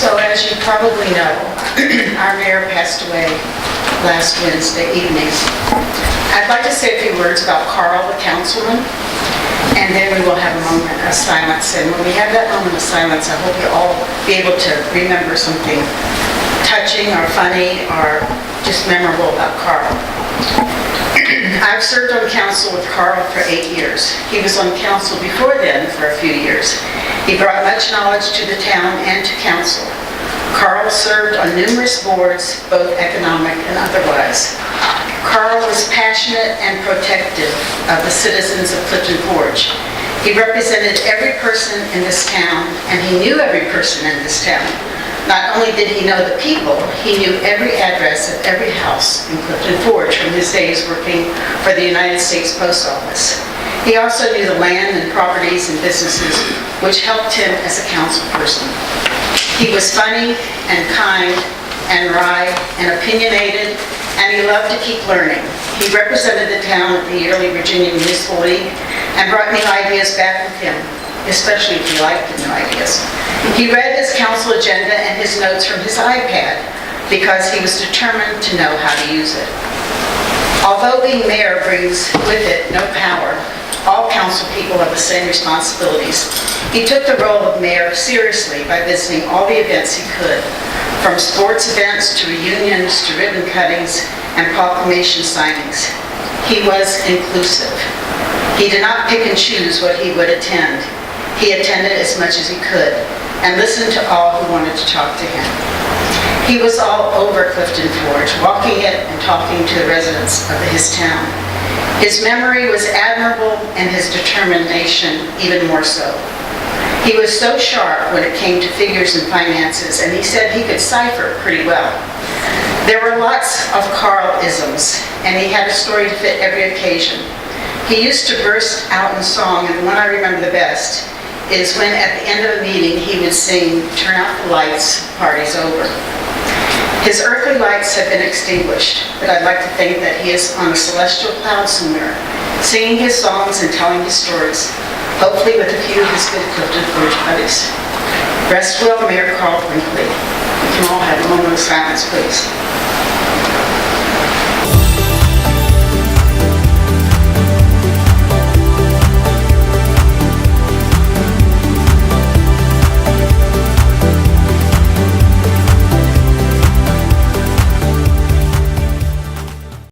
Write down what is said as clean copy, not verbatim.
So as you probably know, our mayor passed away last Wednesday evening. I'd like to say a few words about Carl, the councilman, and then we will have a moment of silence. And when we have that moment of silence, I hope you'll all be able to remember something touching or funny or just memorable about Carl. I've served on council with Carl for 8 years. He was on council before then for a few years. He brought much knowledge to the town and to council. Carl served on numerous boards, both economic and otherwise. Carl was passionate and protective of the citizens of Clifton Forge. He represented every person in this town, and he knew every person in this town. Not only did he know the people, he knew every address of every house in Clifton Forge from his days working for the United States Post Office. He also knew the land and properties and businesses, which helped him as a council person. He was funny and kind and wry and opinionated, and he loved to keep learning. He represented the town at the yearly Virginia Municipal League and brought new ideas back with him, especially if he liked the new ideas. He read his council agenda and his notes from his iPad because he was determined to know how to use it. Although being mayor brings with it no power, all council people have the same responsibilities. He took the role of mayor seriously by visiting all the events he could, from sports events to reunions to ribbon cuttings and proclamation signings. He was inclusive. He did not pick and choose what he would attend. He attended as much as he could and listened to all who wanted to talk to him. He was all over Clifton Forge, walking it and talking to the residents of his town. His memory was admirable and his determination even more so. He was so sharp when it came to figures and finances, and he said he could cipher pretty well. There were lots of Carl-isms, and he had a story to fit every occasion. He used to burst out in song, and the one I remember the best is when at the end of a meeting he would sing, "Turn out the lights, party's over." His earthly lights have been extinguished, but I'd like to think that he is on a celestial cloud somewhere, singing his songs and telling his stories, hopefully with a few of his good Clifton Forge buddies. Rest well, Mayor Carl Brinkley. We can all have a moment of silence, please.